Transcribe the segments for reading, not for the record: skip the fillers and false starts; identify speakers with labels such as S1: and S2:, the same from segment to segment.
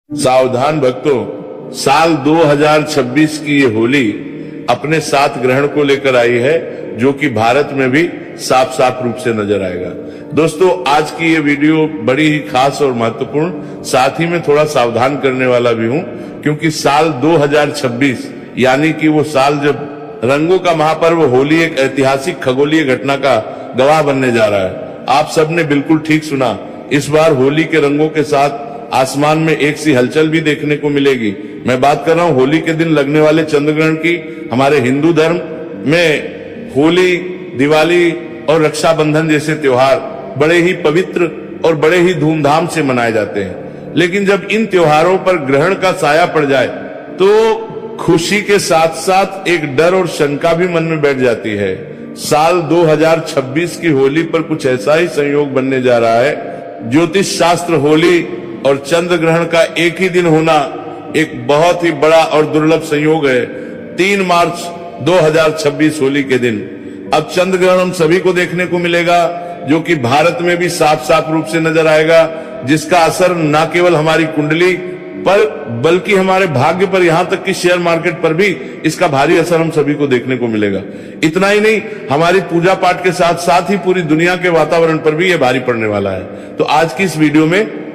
S1: सावधान भक्तों, साल 2026 की ये होली अपने साथ ग्रहण को लेकर आई है, जो कि भारत में भी साफ साफ रूप से नजर आएगा। दोस्तों, आज की ये वीडियो बड़ी ही खास और महत्वपूर्ण, साथ ही में थोड़ा सावधान करने वाला भी हूं, क्योंकि साल 2026 यानी कि वो साल जब रंगों का महापर्व होली एक ऐतिहासिक खगोलीय घटना का गवाह बनने जा रहा है। आप सबने बिल्कुल ठीक सुना, इस बार होली के रंगों के साथ आसमान में एक सी हलचल भी देखने को मिलेगी। मैं बात कर रहा हूं होली के दिन लगने वाले चंद्र ग्रहण की। हमारे हिंदू धर्म में होली, दिवाली और रक्षाबंधन जैसे त्योहार बड़े ही पवित्र और बड़े ही धूमधाम से मनाए जाते हैं, लेकिन जब इन त्योहारों पर ग्रहण का साया पड़ जाए तो खुशी के साथ साथ एक डर और शंका भी मन में बैठ जाती है। साल 2026 की होली पर कुछ ऐसा ही संयोग बनने जा रहा है। ज्योतिष शास्त्र होली और चंद्र ग्रहण का एक ही दिन होना एक बहुत ही बड़ा और दुर्लभ संयोग है। 3 मार्च 2026 होली के दिन अब चंद्र ग्रहण हम सभी को देखने को मिलेगा, जो कि भारत में भी साफ साफ रूप से नजर आएगा, जिसका असर न केवल हमारी कुंडली पर बल्कि हमारे भाग्य पर, यहां तक कि शेयर मार्केट पर भी इसका भारी असर हम सभी को देखने को मिलेगा। इतना ही नहीं, हमारी पूजा पाठ के साथ साथ ही पूरी दुनिया के वातावरण पर भी यह भारी पड़ने वाला है। तो आज की इस वीडियो में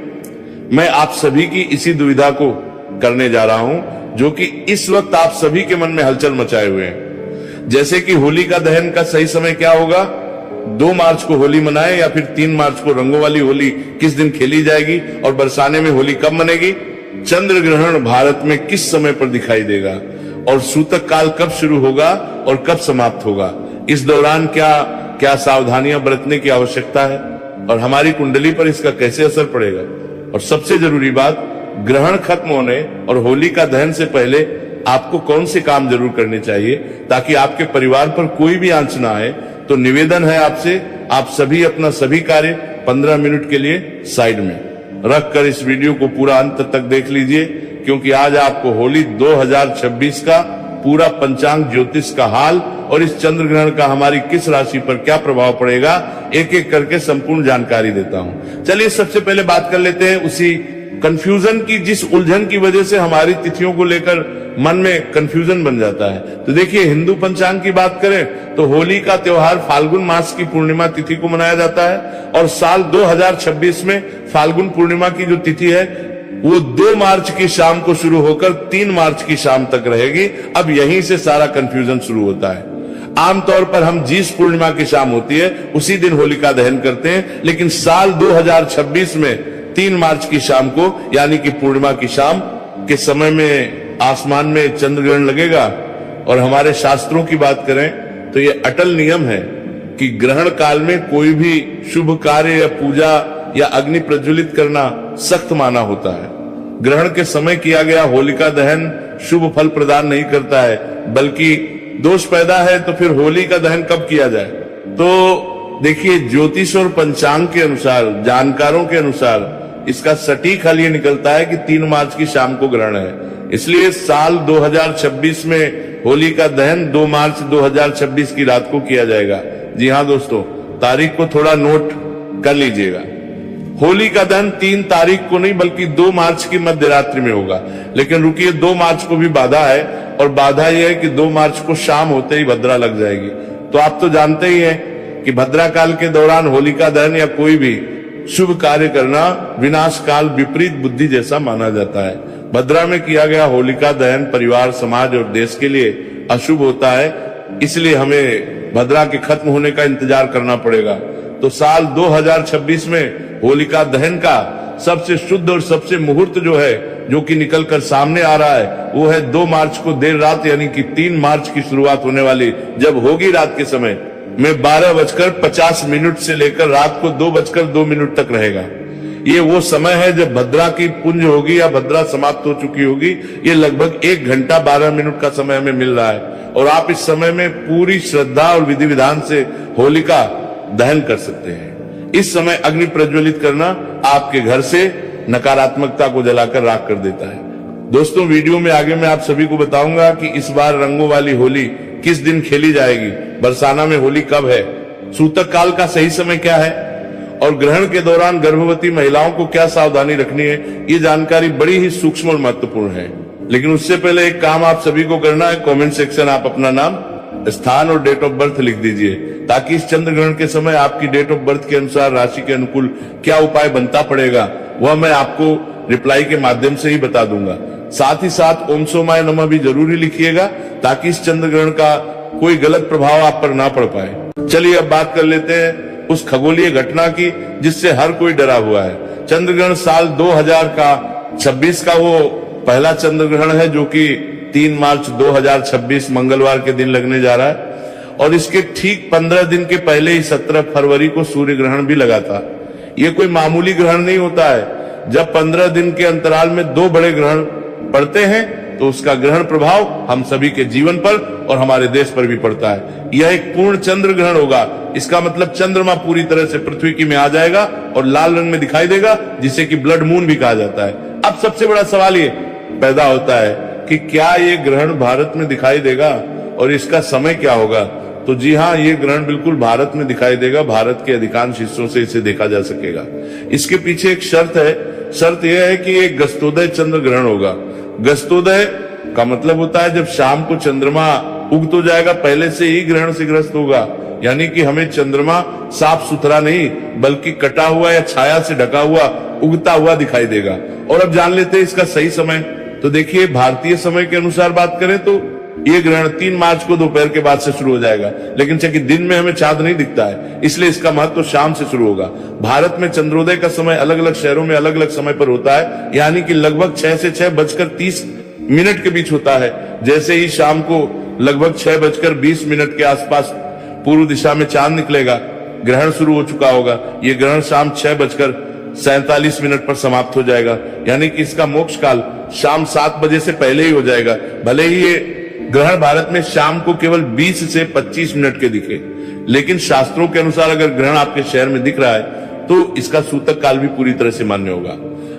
S1: मैं आप सभी की इसी दुविधा को करने जा रहा हूं, जो कि इस वक्त आप सभी के मन में हलचल मचाए हुए हैं। जैसे कि होली का दहन का सही समय क्या होगा, 2 मार्च को होली मनाए या फिर 3 मार्च को रंगों वाली होली किस दिन खेली जाएगी, और बरसाने में होली कब मनेगी, चंद्र ग्रहण भारत में किस समय पर दिखाई देगा, और सूतक काल कब शुरू होगा और कब समाप्त होगा, इस दौरान क्या क्या सावधानियां बरतने की आवश्यकता है, और हमारी कुंडली पर इसका कैसे असर पड़ेगा, और सबसे जरूरी बात, ग्रहण खत्म होने और होली का दहन से पहले आपको कौन से काम जरूर करने चाहिए ताकि आपके परिवार पर कोई भी आंच ना आए। तो निवेदन है आपसे, आप सभी अपना सभी कार्य 15 मिनट के लिए साइड में रखकर इस वीडियो को पूरा अंत तक देख लीजिए, क्योंकि आज आपको होली 2026 का पूरा पंचांग, ज्योतिष का हाल और इस चंद्र ग्रहण का हमारी किस राशि पर क्या प्रभाव पड़ेगा, एक एक करके संपूर्ण जानकारी देता हूं। चलिए सबसे पहले बात कर लेते हैं उसी कंफ्यूजन की, जिस उलझन की वजह से हमारी तिथियों को लेकर मन में कंफ्यूजन बन जाता है। तो देखिए, हिंदू पंचांग की बात करें तो होली का त्योहार फाल्गुन मास की पूर्णिमा तिथि को मनाया जाता है, और साल 2026 में फाल्गुन पूर्णिमा की जो तिथि है वो 2 मार्च की शाम को शुरू होकर 3 मार्च की शाम तक रहेगी। अब यहीं से सारा कंफ्यूजन शुरू होता है। आमतौर पर हम जिस पूर्णिमा की शाम होती है उसी दिन होलिका दहन करते हैं, लेकिन साल 2026 में 3 मार्च की शाम को यानी कि पूर्णिमा की शाम के समय में आसमान में चंद्र ग्रहण लगेगा। और हमारे शास्त्रों की बात करें तो ये अटल नियम है कि ग्रहण काल में कोई भी शुभ कार्य या पूजा या अग्नि प्रज्वलित करना सख्त माना होता है। ग्रहण के समय किया गया होलिका दहन शुभ फल प्रदान नहीं करता है, बल्कि दोष पैदा है। तो फिर होली का दहन कब किया जाए? तो देखिए, ज्योतिष और पंचांग के अनुसार, जानकारों के अनुसार इसका सटीक हल ये निकलता है कि 3 मार्च की शाम को ग्रहण है। इसलिए साल 2026 में होली का दहन 2 मार्च 2026 की रात को किया जाएगा। जी हाँ दोस्तों, तारीख को थोड़ा नोट कर लीजिएगा। होली का दहन 3 तारीख को नहीं बल्कि 2 मार्च की मध्य रात्रि में होगा। लेकिन रुकिए, 2 मार्च को भी बाधा है, और बाधा यह है कि 2 मार्च को शाम होते ही भद्रा लग जाएगी। तो आप तो जानते ही हैं कि भद्रा काल के दौरान होलिका दहन या कोई भी शुभ कार्य करना विनाश काल विपरीत बुद्धि जैसा माना जाता है। भद्रा में किया गया होलिका दहन परिवार, समाज और देश के लिए अशुभ होता है, इसलिए हमें भद्रा के खत्म होने का इंतजार करना पड़ेगा। तो साल 2026 में होलिका दहन का सबसे शुद्ध और सबसे मुहूर्त जो है, जो कि निकल कर सामने आ रहा है, वो है 2 मार्च को देर रात यानी कि 3 मार्च की शुरुआत होने वाली, जब होगी रात के समय में 12:50 से लेकर रात को 2:02 तक रहेगा। ये वो समय है जब भद्रा की पुंज होगी या भद्रा समाप्त हो चुकी होगी। ये लगभग 1 घंटा 12 मिनट का समय हमें मिल रहा है, और आप इस समय में पूरी श्रद्धा और विधि विधान से होलिका दहन कर सकते हैं। इस समय अग्नि प्रज्वलित करना आपके घर से नकारात्मकता को जलाकर राख कर देता है। दोस्तों, वीडियो में आगे मैं आप सभी को बताऊंगा कि इस बार रंगों वाली होली किस दिन खेली जाएगी, बरसाना में होली कब है, सूतक काल का सही समय क्या है, और ग्रहण के दौरान गर्भवती महिलाओं को क्या सावधानी रखनी है, ये जानकारी बड़ी ही सूक्ष्म और महत्वपूर्ण है। लेकिन उससे पहले एक काम आप सभी को करना है, कमेंट सेक्शन आप अपना नाम, स्थान और डेट ऑफ बर्थ लिख दीजिए, ताकि इस चंद्र ग्रहण के समय आपकी डेट ऑफ बर्थ के अनुसार राशि के अनुकूल क्या उपाय बनता पड़ेगा वह मैं आपको रिप्लाई के माध्यम से ही बता दूंगा। साथ ही साथ ओम सोमाय नमः भी जरूरी लिखिएगा, ताकि इस चंद्र ग्रहण का कोई गलत प्रभाव आप पर ना पड़ पाए। चलिए अब बात कर लेते हैं उस खगोलीय घटना की जिससे हर कोई डरा हुआ है। चंद्र ग्रहण साल 2026 का वो पहला चंद्र ग्रहण है जो कि 3 मार्च 2026 मंगलवार के दिन लगने जा रहा है, और इसके ठीक 15 दिन के पहले ही 17 फरवरी को सूर्य ग्रहण भी लगा था। ये कोई मामूली ग्रहण नहीं होता है। जब 15 दिन के अंतराल में 2 बड़े ग्रहण पड़ते हैं तो उसका ग्रहण प्रभाव हम सभी के जीवन पर और हमारे देश पर भी पड़ता है। यह एक पूर्ण चंद्र ग्रहण होगा। इसका मतलब चंद्रमा पूरी तरह से पृथ्वी की में आ जाएगा और लाल रंग में दिखाई देगा, जिसे कि ब्लड मून भी कहा जाता है। अब सबसे बड़ा सवाल ये पैदा होता है कि क्या ये ग्रहण भारत में दिखाई देगा और इसका समय क्या होगा। तो जी हाँ, ये ग्रहण बिल्कुल भारत में दिखाई देगा। भारत के अधिकांश हिस्सों से इसे देखा जा सकेगा। इसके पीछे एक शर्त है। शर्त यह है कि एक गस्तोदय चंद्र ग्रहण होगा। गस्तोदय का मतलब होता है जब शाम को चंद्रमा उग तो जाएगा, पहले से ही ग्रहण से ग्रस्त होगा। यानी कि हमें चंद्रमा साफ सुथरा नहीं बल्कि कटा हुआ या छाया से ढका हुआ उगता हुआ दिखाई देगा। और अब जान लेते हैं इसका सही समय। तो देखिए, भारतीय समय के अनुसार बात करें तो ये ग्रहण 3 मार्च को दोपहर के बाद से शुरू हो जाएगा। लेकिन चूंकि दिन में हमें चांद नहीं दिखता है, इसलिए इसका महत्व शाम से शुरू होगा। भारत में चंद्रोदय का समय अलग अलग शहरों में अलग अलग समय पर होता है, यानी कि लगभग 6 से 6:30 के बीच होता है। जैसे ही शाम को लगभग 6:20 के आसपास पूर्व दिशा में चांद निकलेगा, ग्रहण शुरू हो चुका होगा। ये ग्रहण शाम 6:47 पर समाप्त हो जाएगा, यानी कि इसका मोक्ष काल शाम 7 बजे से पहले ही हो जाएगा। भले ही ये ग्रहण भारत में शाम को केवल 20 से 25 मिनट के दिखे, लेकिन शास्त्रों के अनुसार अगर ग्रहण आपके शहर में दिख रहा है तो इसका सूतक काल भी पूरी तरह से मान्य होगा।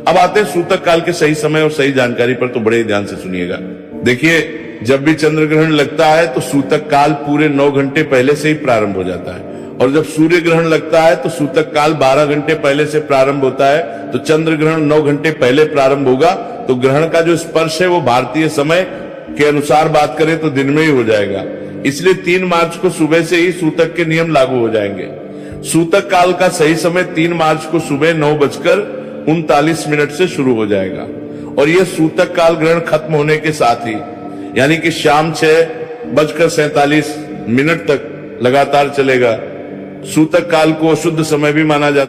S1: अब आते हैं सूतक काल के सही समय और सही जानकारी पर, तो बड़े ध्यान से सुनिएगा। देखिए, जब भी चंद्र ग्रहण लगता है तो सूतक काल पूरे 9 घंटे पहले से ही प्रारंभ हो जाता है, और जब सूर्य ग्रहण लगता है तो सूतक काल 12 घंटे पहले से प्रारंभ होता है। तो चंद्र ग्रहण 9 घंटे पहले प्रारंभ होगा, तो ग्रहण का जो स्पर्श है वो भारतीय समय के अनुसार बात करें तो दिन में ही हो जाएगा। इसलिए 3 मार्च को सुबह से ही सूतक के नियम लागू हो जाएंगे। सूतक काल का सही समय 3 मार्च को सुबह 9:39 से शुरू हो जाएगा, और यह सूतक काल ग्रहण खत्म होने के साथ ही, यानी कि शाम 6:47 तक लगातार चलेगा। सूतक काल को अशुद्ध समय भी माना जाता है।